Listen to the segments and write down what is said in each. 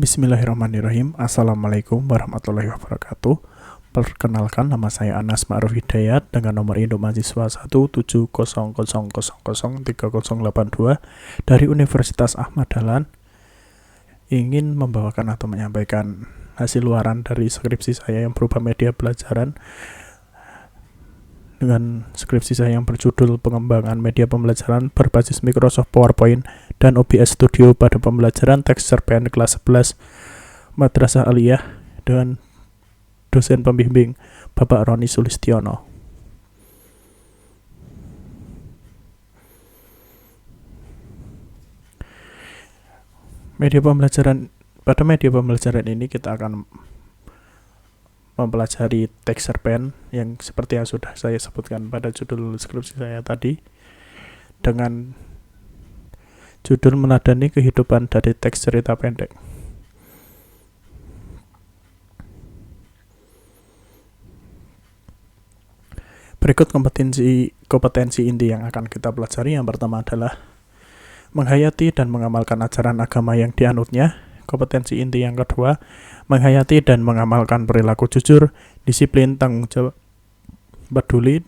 Bismillahirrahmanirrahim. Assalamualaikum warahmatullahi wabarakatuh. Perkenalkan, nama saya Anas Ma'ruf Hidayat dengan nomor induk mahasiswa 170003082 dari Universitas Ahmad Dahlan. Ingin membawakan atau menyampaikan hasil luaran dari skripsi saya yang berupa media pelajaran dengan skripsi saya yang berjudul Pengembangan Media Pembelajaran berbasis Microsoft PowerPoint dan OBS Studio pada pembelajaran teks cerpen kelas 11 Madrasah Aliyah dengan dosen pembimbing Bapak Roni Sulistiono. Pada media pembelajaran ini kita akan mempelajari teks cerpen yang seperti yang sudah saya sebutkan pada judul skripsi saya tadi, dengan judul Meneladani Kehidupan dari Teks Cerita Pendek. Berikut kompetensi inti yang akan kita pelajari. Yang pertama adalah menghayati dan mengamalkan ajaran agama yang dianutnya. Kompetensi inti yang kedua, menghayati dan mengamalkan perilaku jujur, disiplin, tanggung jawab, peduli,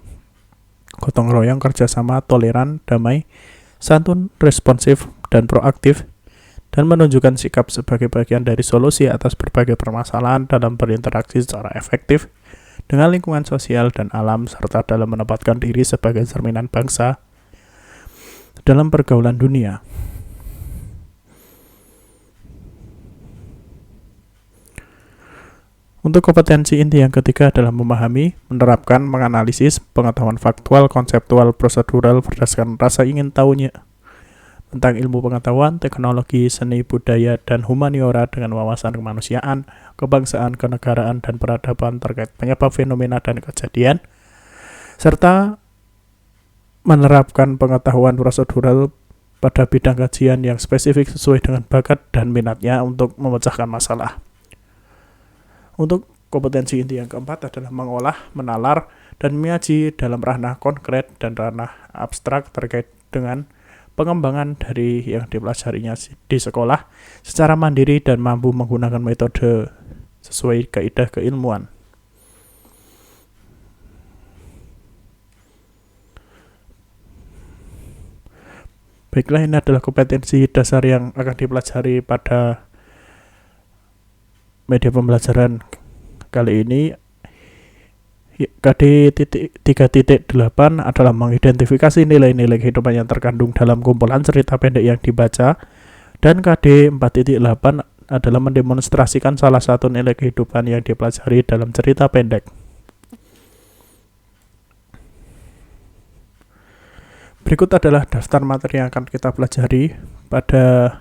gotong royong, kerjasama, toleran, damai, santun, responsif, dan proaktif, dan menunjukkan sikap sebagai bagian dari solusi atas berbagai permasalahan dalam berinteraksi secara efektif dengan lingkungan sosial dan alam, serta dalam menempatkan diri sebagai cerminan bangsa dalam pergaulan dunia. Untuk kompetensi inti yang ketiga adalah memahami, menerapkan, menganalisis pengetahuan faktual, konseptual, prosedural berdasarkan rasa ingin tahunya tentang ilmu pengetahuan, teknologi, seni, budaya, dan humaniora dengan wawasan kemanusiaan, kebangsaan, kenegaraan, dan peradaban terkait penyebab fenomena dan kejadian, serta menerapkan pengetahuan prosedural pada bidang kajian yang spesifik sesuai dengan bakat dan minatnya untuk memecahkan masalah. Untuk kompetensi inti yang keempat adalah mengolah, menalar, dan menyaji dalam ranah konkret dan ranah abstrak terkait dengan pengembangan dari yang dipelajarinya di sekolah secara mandiri dan mampu menggunakan metode sesuai kaidah keilmuan. Baiklah, ini adalah kompetensi dasar yang akan dipelajari pada media pembelajaran kali ini. KD 3.8 adalah mengidentifikasi nilai-nilai kehidupan yang terkandung dalam kumpulan cerita pendek yang dibaca, dan KD 4.8 adalah mendemonstrasikan salah satu nilai kehidupan yang dipelajari dalam cerita pendek. Berikut adalah daftar materi yang akan kita pelajari pada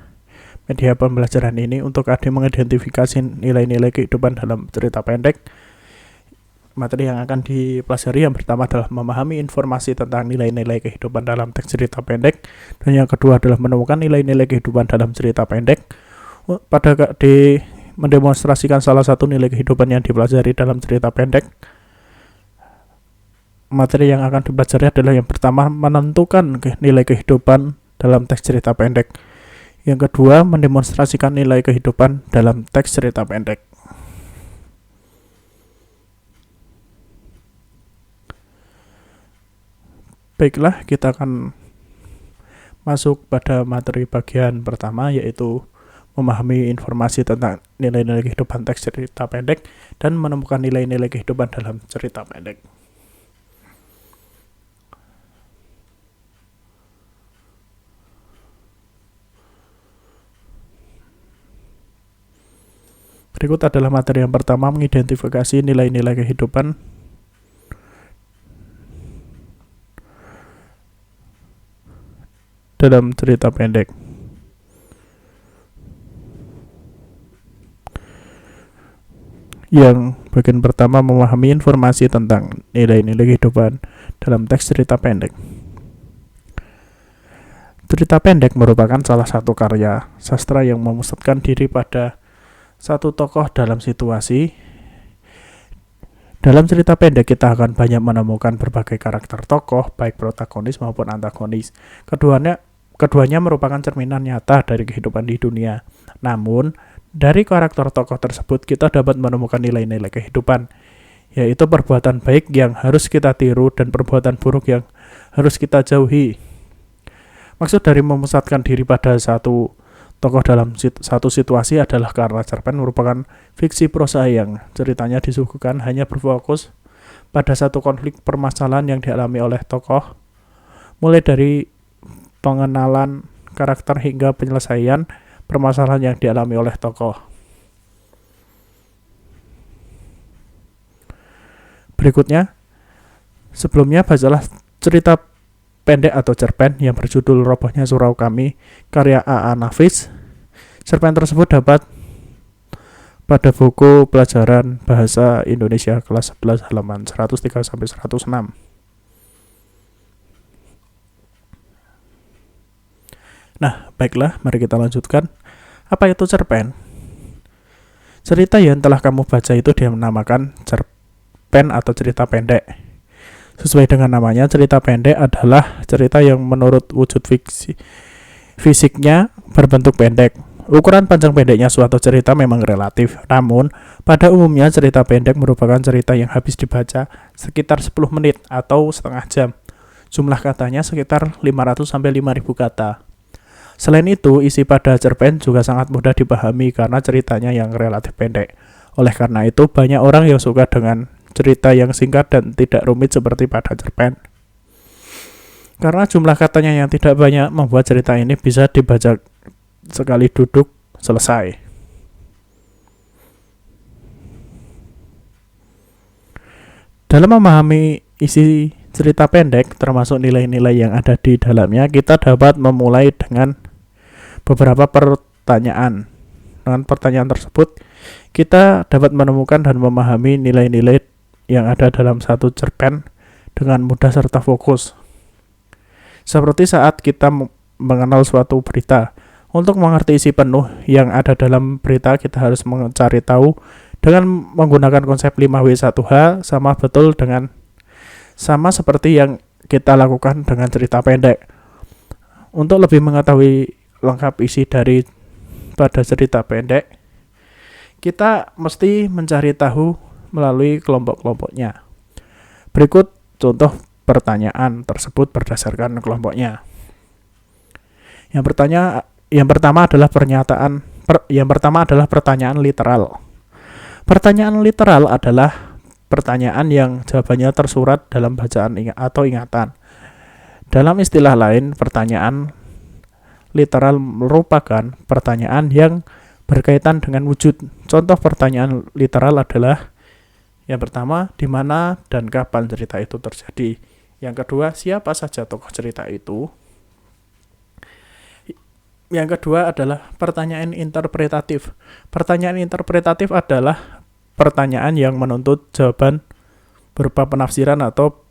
media pembelajaran ini. Untuk KD mengidentifikasi nilai-nilai kehidupan dalam cerita pendek, materi yang akan dipelajari yang pertama adalah memahami informasi tentang nilai-nilai kehidupan dalam teks cerita pendek, dan yang kedua adalah menemukan nilai-nilai kehidupan dalam cerita pendek. Pada KD mendemonstrasikan salah satu nilai kehidupan yang dipelajari dalam cerita pendek, materi yang akan dipelajari adalah yang pertama menentukan nilai kehidupan dalam teks cerita pendek. Yang kedua, mendemonstrasikan nilai kehidupan dalam teks cerita pendek. Baiklah, kita akan masuk pada materi bagian pertama, yaitu memahami informasi tentang nilai-nilai kehidupan teks cerita pendek dan menemukan nilai-nilai kehidupan dalam cerita pendek. Berikut adalah materi yang pertama, mengidentifikasi nilai-nilai kehidupan dalam cerita pendek. Yang bagian pertama, memahami informasi tentang nilai-nilai kehidupan dalam teks cerita pendek. Cerita pendek merupakan salah satu karya sastra yang memusatkan diri pada satu tokoh dalam situasi. Dalam cerita pendek kita akan banyak menemukan berbagai karakter tokoh, baik protagonis maupun antagonis. Keduanya merupakan cerminan nyata dari kehidupan di dunia. Namun, Dari karakter tokoh tersebut kita dapat menemukan nilai-nilai kehidupan, yaitu perbuatan baik yang harus kita tiru dan perbuatan buruk yang harus kita jauhi. Maksud dari memusatkan diri pada satu tokoh dalam satu situasi adalah karena cerpen merupakan fiksi prosa yang ceritanya disuguhkan hanya berfokus pada satu konflik permasalahan yang dialami oleh tokoh, mulai dari pengenalan karakter hingga penyelesaian permasalahan yang dialami oleh tokoh. Berikutnya, sebelumnya bacalah cerita pendek atau cerpen yang berjudul Robohnya Surau Kami karya A.A. Nafis. Cerpen tersebut dapat pada buku pelajaran Bahasa Indonesia kelas 11 halaman 103-106. Nah, baiklah, mari kita lanjutkan. Apa itu cerpen? Cerita yang telah kamu baca itu dinamakan cerpen atau cerita pendek. Sesuai dengan namanya, cerita pendek adalah cerita yang menurut wujud fisiknya berbentuk pendek. Ukuran panjang pendeknya suatu cerita memang relatif, namun pada umumnya cerita pendek merupakan cerita yang habis dibaca sekitar 10 menit atau setengah jam. Jumlah katanya sekitar 500-5.000 kata. Selain itu, isi pada cerpen juga sangat mudah dipahami karena ceritanya yang relatif pendek. Oleh karena itu, banyak orang yang suka dengan cerita yang singkat dan tidak rumit seperti pada cerpen. Karena jumlah katanya yang tidak banyak, membuat cerita ini bisa dibaca sekali duduk selesai. Dalam memahami isi cerita pendek, termasuk nilai-nilai yang ada di dalamnya, kita dapat memulai dengan beberapa pertanyaan. Dengan pertanyaan tersebut, kita dapat menemukan dan memahami nilai-nilai yang ada dalam satu cerpen dengan mudah serta fokus. Seperti saat kita mengenal suatu berita. Untuk mengerti isi penuh yang ada dalam berita, kita harus mencari tahu dengan menggunakan konsep 5W1H sama seperti yang kita lakukan dengan cerita pendek. Untuk lebih mengetahui lengkap isi dari pada cerita pendek, kita mesti mencari tahu melalui kelompok-kelompoknya. Berikut contoh pertanyaan tersebut berdasarkan kelompoknya. Yang pertama adalah pertanyaan literal. Pertanyaan literal adalah pertanyaan yang jawabannya tersurat dalam bacaan atau ingatan. Dalam istilah lain, pertanyaan literal merupakan pertanyaan yang berkaitan dengan wujud. Contoh pertanyaan literal adalah yang pertama, di mana dan kapan cerita itu terjadi. Yang kedua, siapa saja tokoh cerita itu. Yang kedua adalah pertanyaan interpretatif. Pertanyaan interpretatif adalah pertanyaan yang menuntut jawaban berupa penafsiran atau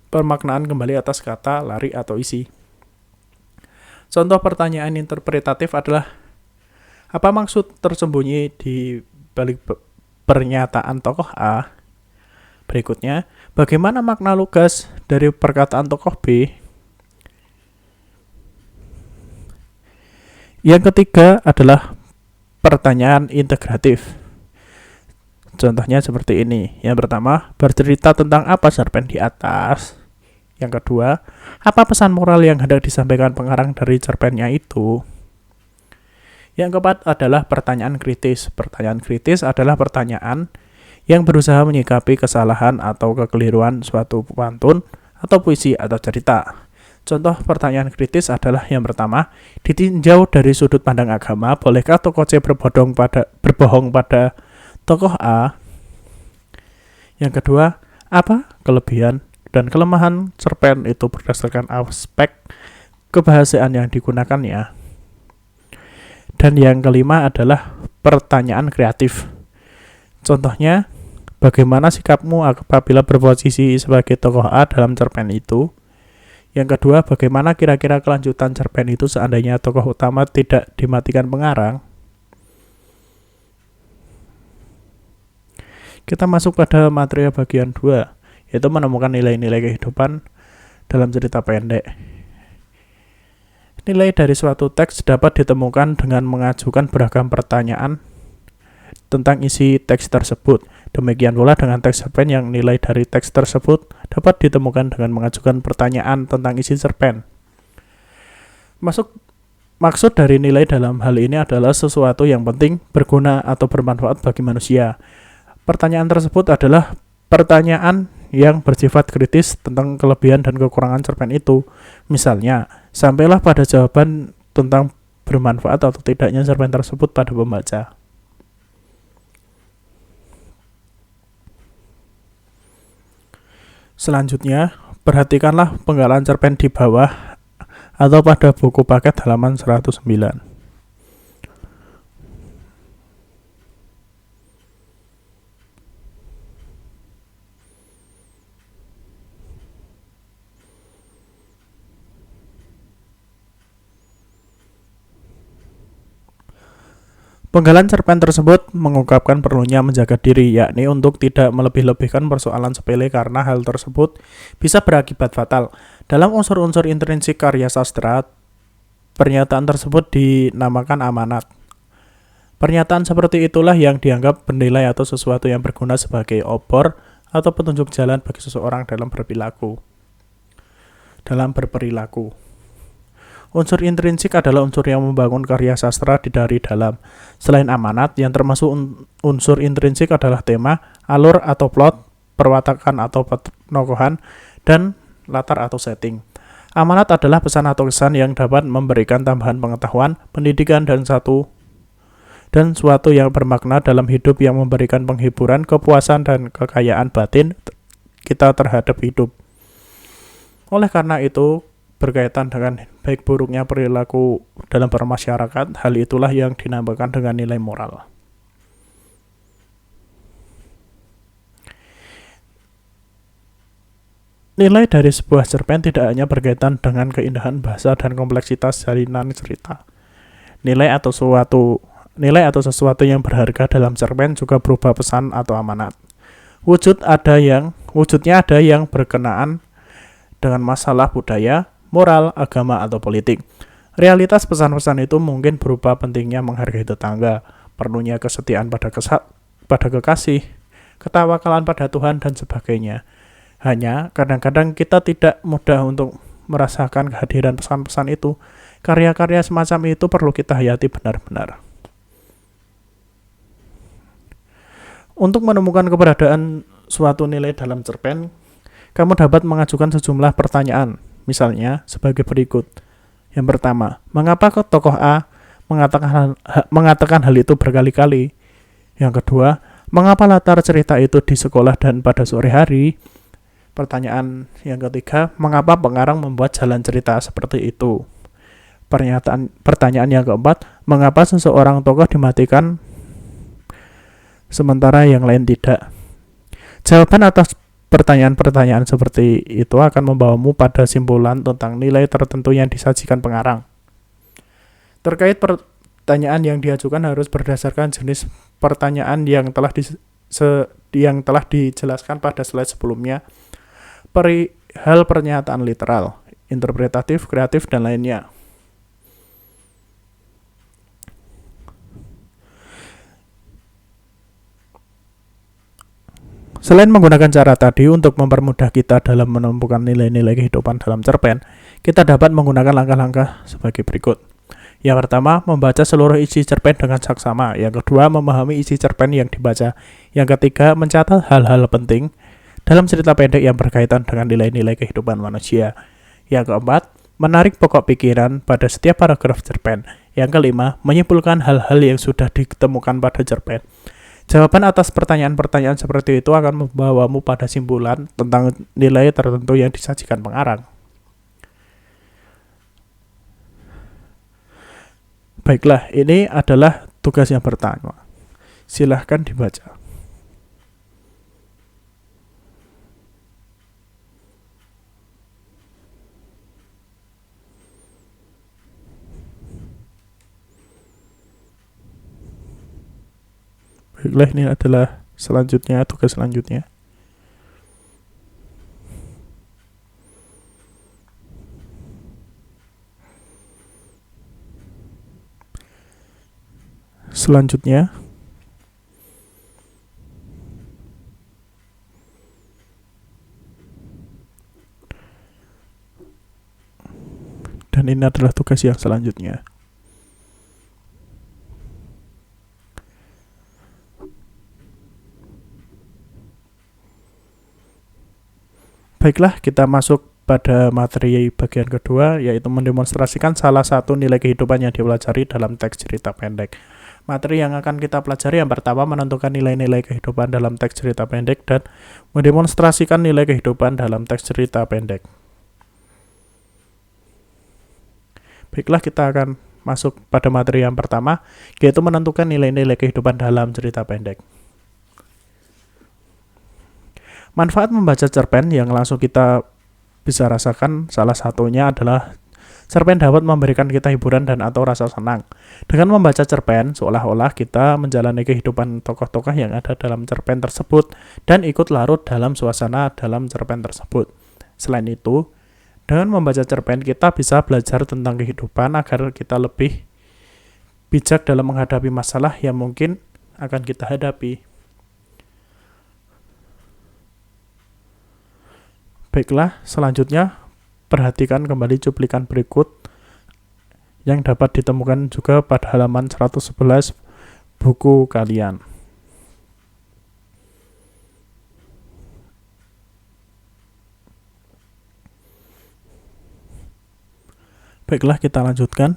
pemaknaan kembali atas kata, lari, atau isi. Contoh pertanyaan interpretatif adalah apa maksud tersembunyi di balik pernyataan tokoh A? Berikutnya, bagaimana makna lugas dari perkataan tokoh B? Yang ketiga adalah pertanyaan integratif. Contohnya seperti ini. Yang pertama, bercerita tentang apa cerpen di atas. Yang kedua, apa pesan moral yang hendak disampaikan pengarang dari cerpennya itu. Yang keempat adalah pertanyaan kritis. Pertanyaan kritis adalah pertanyaan yang berusaha menyikapi kesalahan atau kekeliruan suatu pantun atau puisi atau cerita. Contoh pertanyaan kritis adalah yang pertama, ditinjau dari sudut pandang agama, bolehkah tokoh C berbohong pada tokoh A? Yang kedua, apa kelebihan dan kelemahan cerpen itu berdasarkan aspek kebahasaan yang digunakannya? Dan yang kelima adalah pertanyaan kreatif. Contohnya, bagaimana sikapmu apabila berposisi sebagai tokoh A dalam cerpen itu? Yang kedua, bagaimana kira-kira kelanjutan cerpen itu seandainya tokoh utama tidak dimatikan pengarang? Kita masuk pada materi bagian 2, yaitu menemukan nilai-nilai kehidupan dalam cerita pendek. Nilai dari suatu teks dapat ditemukan dengan mengajukan beragam pertanyaan tentang isi teks tersebut. Demikian pula dengan teks cerpen yang nilai dari teks tersebut dapat ditemukan dengan mengajukan pertanyaan tentang isi cerpen. Maksud dari nilai dalam hal ini adalah sesuatu yang penting, berguna, atau bermanfaat bagi manusia. Pertanyaan tersebut adalah pertanyaan yang bersifat kritis tentang kelebihan dan kekurangan cerpen itu. Misalnya, sampailah pada jawaban tentang bermanfaat atau tidaknya cerpen tersebut pada pembaca. Selanjutnya, perhatikanlah penggalan cerpen di bawah atau pada buku paket halaman 109. Penggalan cerpen tersebut mengungkapkan perlunya menjaga diri, yakni untuk tidak melebih-lebihkan persoalan sepele karena hal tersebut bisa berakibat fatal. Dalam unsur-unsur intrinsik karya sastra, pernyataan tersebut dinamakan amanat. Pernyataan seperti itulah yang dianggap bernilai atau sesuatu yang berguna sebagai obor atau petunjuk jalan bagi seseorang dalam berperilaku. Unsur intrinsik adalah unsur yang membangun karya sastra dari dalam. Selain amanat, yang termasuk unsur intrinsik adalah tema, alur atau plot, perwatakan atau penokohan, dan latar atau setting. Amanat adalah pesan atau kesan yang dapat memberikan tambahan pengetahuan, pendidikan, dan suatu yang bermakna dalam hidup, yang memberikan penghiburan, kepuasan, dan kekayaan batin kita terhadap hidup. Oleh karena itu, berkaitan dengan baik buruknya perilaku dalam bermasyarakat, hal itulah yang dinamakan dengan nilai moral. Nilai dari sebuah cerpen tidak hanya berkaitan dengan keindahan bahasa dan kompleksitas jalinan cerita. Nilai atau sesuatu yang berharga dalam cerpen juga berupa pesan atau amanat. Wujudnya ada yang berkenaan dengan masalah budaya, moral, agama, atau politik. Realitas pesan-pesan itu mungkin berupa pentingnya menghargai tetangga, perlunya kesetiaan pada kekasih, ketawakalan pada Tuhan, dan sebagainya. Hanya kadang-kadang kita tidak mudah untuk merasakan kehadiran pesan-pesan itu. Karya-karya semacam itu perlu kita hayati benar-benar. Untuk menemukan keberadaan suatu nilai dalam cerpen, kamu dapat mengajukan sejumlah pertanyaan. Misalnya sebagai berikut. Yang pertama, mengapa tokoh A mengatakan hal itu berkali-kali? Yang kedua, mengapa latar cerita itu di sekolah dan pada sore hari? Pertanyaan yang ketiga, mengapa pengarang membuat jalan cerita seperti itu? Pertanyaan yang keempat, mengapa seseorang tokoh dimatikan sementara yang lain tidak? Jawaban atas pertanyaan-pertanyaan seperti itu akan membawamu pada simpulan tentang nilai tertentu yang disajikan pengarang. Terkait pertanyaan yang diajukan harus berdasarkan jenis pertanyaan yang telah dijelaskan pada slide sebelumnya, perihal pernyataan literal, interpretatif, kreatif, dan lainnya. Selain menggunakan cara tadi untuk mempermudah kita dalam menemukan nilai-nilai kehidupan dalam cerpen, kita dapat menggunakan langkah-langkah sebagai berikut. Yang pertama, membaca seluruh isi cerpen dengan saksama. Yang kedua, memahami isi cerpen yang dibaca. Yang ketiga, mencatat hal-hal penting dalam cerita pendek yang berkaitan dengan nilai-nilai kehidupan manusia. Yang keempat, menarik pokok pikiran pada setiap paragraf cerpen. Yang kelima, menyimpulkan hal-hal yang sudah ditemukan pada cerpen. Jawaban atas pertanyaan-pertanyaan seperti itu akan membawamu pada simpulan tentang nilai tertentu yang disajikan pengarang. Baiklah, ini adalah tugas yang pertama. Silahkan dibaca. Baiklah, ini adalah tugas selanjutnya. Selanjutnya, dan ini adalah tugas yang selanjutnya. Baiklah, kita masuk pada materi bagian kedua, yaitu mendemonstrasikan salah satu nilai kehidupan yang dipelajari dalam teks cerita pendek. Materi yang akan kita pelajari yang pertama menentukan nilai-nilai kehidupan dalam teks cerita pendek dan mendemonstrasikan nilai kehidupan dalam teks cerita pendek. Baiklah, kita akan masuk pada materi yang pertama, yaitu menentukan nilai-nilai kehidupan dalam cerita pendek. Manfaat membaca cerpen yang langsung kita bisa rasakan salah satunya adalah cerpen dapat memberikan kita hiburan dan atau rasa senang. Dengan membaca cerpen, seolah-olah kita menjalani kehidupan tokoh-tokoh yang ada dalam cerpen tersebut dan ikut larut dalam suasana dalam cerpen tersebut. Selain itu, dengan membaca cerpen kita bisa belajar tentang kehidupan agar kita lebih bijak dalam menghadapi masalah yang mungkin akan kita hadapi. Baiklah, selanjutnya perhatikan kembali cuplikan berikut yang dapat ditemukan juga pada halaman 111 buku kalian. Baiklah, kita lanjutkan.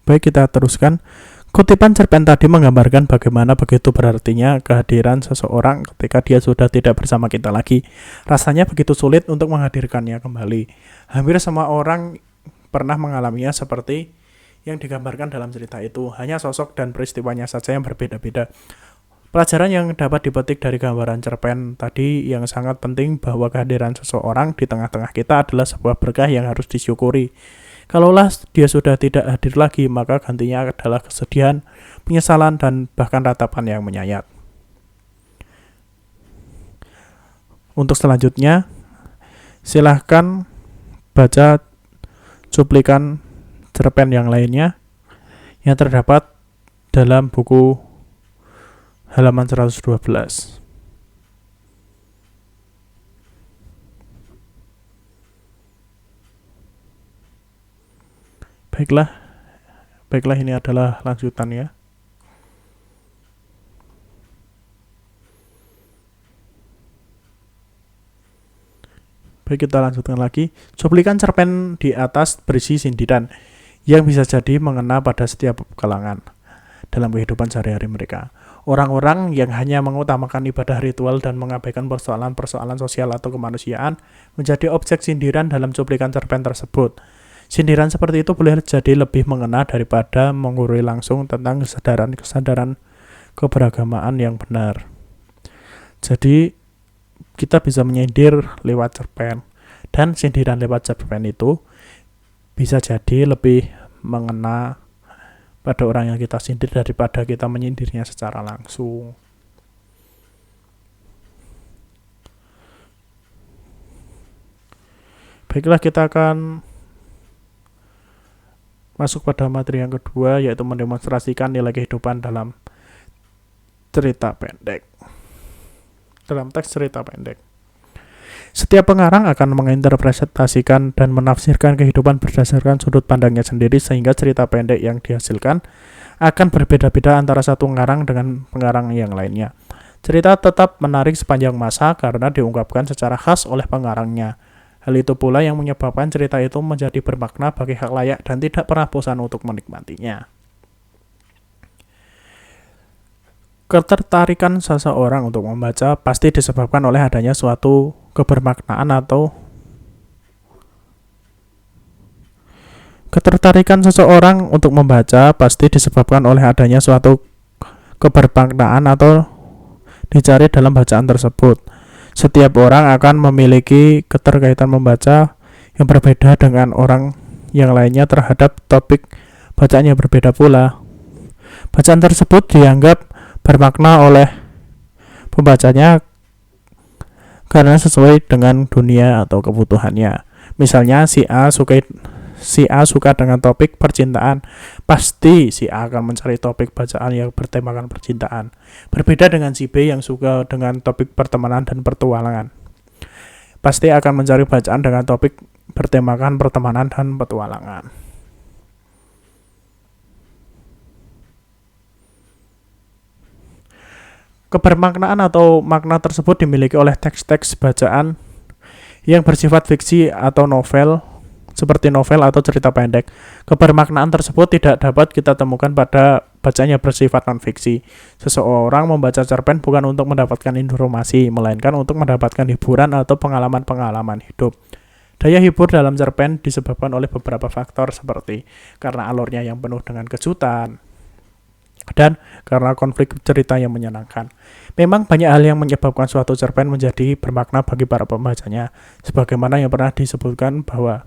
Baik, kita teruskan. Kutipan cerpen tadi menggambarkan bagaimana begitu berartinya kehadiran seseorang ketika dia sudah tidak bersama kita lagi. Rasanya begitu sulit untuk menghadirkannya kembali. Hampir semua orang pernah mengalaminya seperti yang digambarkan dalam cerita itu. Hanya sosok dan peristiwanya saja yang berbeda-beda. Pelajaran yang dapat dipetik dari gambaran cerpen tadi yang sangat penting bahwa kehadiran seseorang di tengah-tengah kita adalah sebuah berkah yang harus disyukuri. Kalaulah dia sudah tidak hadir lagi, maka gantinya adalah kesedihan, penyesalan, dan bahkan ratapan yang menyayat. Untuk selanjutnya, silahkan baca cuplikan cerpen yang lainnya yang terdapat dalam buku halaman 112. Baiklah, ini adalah lanjutannya. Baik, kita lanjutkan lagi. Cuplikan cerpen di atas berisi sindiran yang bisa jadi mengena pada setiap kalangan dalam kehidupan sehari-hari mereka. Orang-orang yang hanya mengutamakan ibadah ritual dan mengabaikan persoalan-persoalan sosial atau kemanusiaan menjadi objek sindiran dalam cuplikan cerpen tersebut. Sindiran seperti itu boleh jadi lebih mengena daripada mengurui langsung tentang kesadaran keberagamaan yang benar. Jadi, kita bisa menyindir lewat cerpen. Dan sindiran lewat cerpen itu bisa jadi lebih mengena pada orang yang kita sindir daripada kita menyindirnya secara langsung. Baiklah, kita akan masuk pada materi yang kedua, yaitu mendemonstrasikan nilai kehidupan dalam cerita pendek. Dalam teks cerita pendek. Setiap pengarang akan menginterpretasikan dan menafsirkan kehidupan berdasarkan sudut pandangnya sendiri, sehingga cerita pendek yang dihasilkan akan berbeda-beda antara satu pengarang dengan pengarang yang lainnya. Cerita tetap menarik sepanjang masa karena diungkapkan secara khas oleh pengarangnya. Hal itu pula yang menyebabkan cerita itu menjadi bermakna bagi khalayak dan tidak pernah bosan untuk menikmatinya. Ketertarikan seseorang untuk membaca pasti disebabkan oleh adanya suatu kebermaknaan atau ketertarikan seseorang untuk membaca pasti disebabkan oleh adanya suatu kebermaknaan atau dicari dalam bacaan tersebut. Setiap orang akan memiliki keterkaitan membaca yang berbeda dengan orang yang lainnya terhadap topik bacaan yang berbeda pula. Bacaan tersebut dianggap bermakna oleh pembacanya karena sesuai dengan dunia atau kebutuhannya. Misalnya si A suka dengan topik percintaan, pasti si A akan mencari topik bacaan yang bertemakan percintaan. Berbeda dengan si B yang suka dengan topik pertemanan dan petualangan, pasti akan mencari bacaan dengan topik bertemakan pertemanan dan petualangan. Kebermaknaan atau makna tersebut dimiliki oleh teks-teks bacaan yang bersifat fiksi atau novel, seperti novel atau cerita pendek. Kebermaknaan tersebut tidak dapat kita temukan pada bacaan yang bersifat non-fiksi. Seseorang membaca cerpen bukan untuk mendapatkan informasi, melainkan untuk mendapatkan hiburan atau pengalaman-pengalaman hidup. Daya hibur dalam cerpen disebabkan oleh beberapa faktor seperti karena alurnya yang penuh dengan kejutan, dan karena konflik cerita yang menyenangkan. Memang banyak hal yang menyebabkan suatu cerpen menjadi bermakna bagi para pembacanya, sebagaimana yang pernah disebutkan bahwa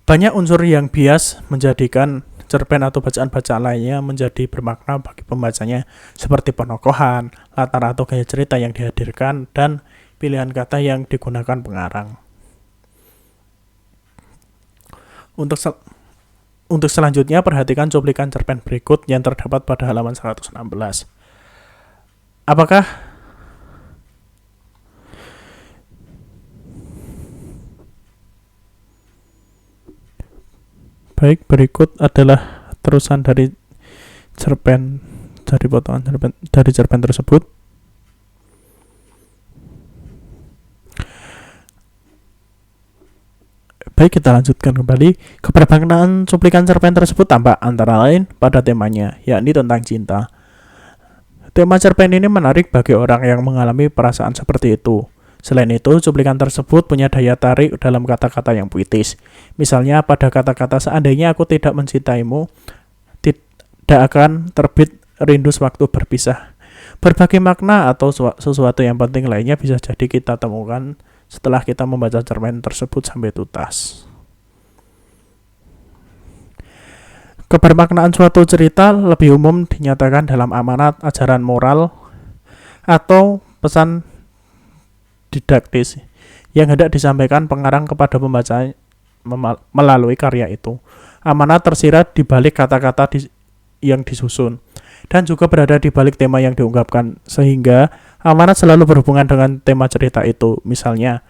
banyak unsur yang bias menjadikan cerpen atau bacaan-bacaan lainnya menjadi bermakna bagi pembacanya, seperti penokohan, latar atau gaya cerita yang dihadirkan, dan pilihan kata yang digunakan pengarang. Untuk selanjutnya, perhatikan cuplikan cerpen berikut yang terdapat pada halaman 116. Berikut adalah terusan dari potongan cerpen tersebut. Baik, kita lanjutkan kembali. Kebermaknaan cuplikan cerpen tersebut tampak antara lain pada temanya, yakni tentang cinta. Tema cerpen ini menarik bagi orang yang mengalami perasaan seperti itu. Selain itu, cuplikan tersebut punya daya tarik dalam kata-kata yang puitis. Misalnya pada kata-kata seandainya aku tidak mencintaimu, tidak akan terbit rindu sewaktu berpisah. Berbagai makna atau sesuatu yang penting lainnya bisa jadi kita temukan setelah kita membaca cerpen tersebut sampai tuntas. Kebermaknaan suatu cerita lebih umum dinyatakan dalam amanat, ajaran moral, atau pesan didaktis yang hendak disampaikan pengarang kepada pembaca melalui karya itu. Amanat tersirat di balik kata-kata yang disusun, dan juga berada di balik tema yang diungkapkan, sehingga amanat selalu berhubungan dengan tema cerita itu. Misalnya,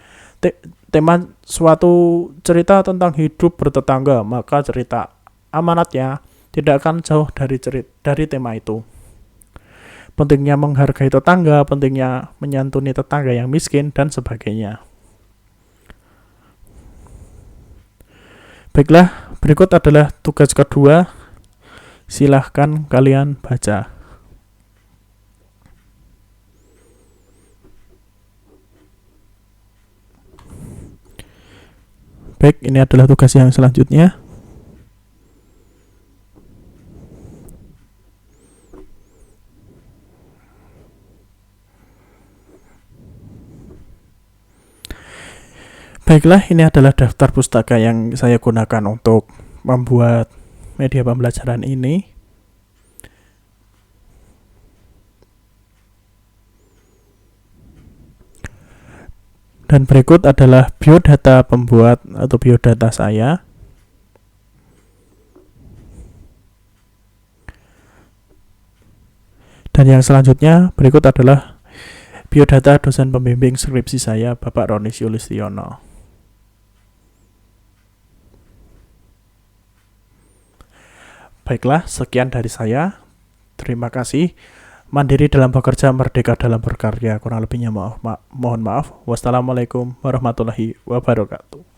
tema suatu cerita tentang hidup bertetangga, maka cerita amanatnya tidak akan jauh dari tema itu. Pentingnya menghargai tetangga, pentingnya menyantuni tetangga yang miskin, dan sebagainya. Baiklah, berikut adalah tugas kedua. Silahkan kalian baca. Baik, ini adalah tugas yang selanjutnya. Baiklah, ini adalah daftar pustaka yang saya gunakan untuk membuat media pembelajaran ini. Dan berikut adalah biodata pembuat atau biodata saya. Dan yang selanjutnya berikut adalah biodata dosen pembimbing skripsi saya, Bapak Roni Sulistiono. Baiklah, sekian dari saya. Terima kasih. Mandiri dalam bekerja, merdeka dalam berkarya. Kurang lebihnya mohon maaf. Wassalamualaikum warahmatullahi wabarakatuh.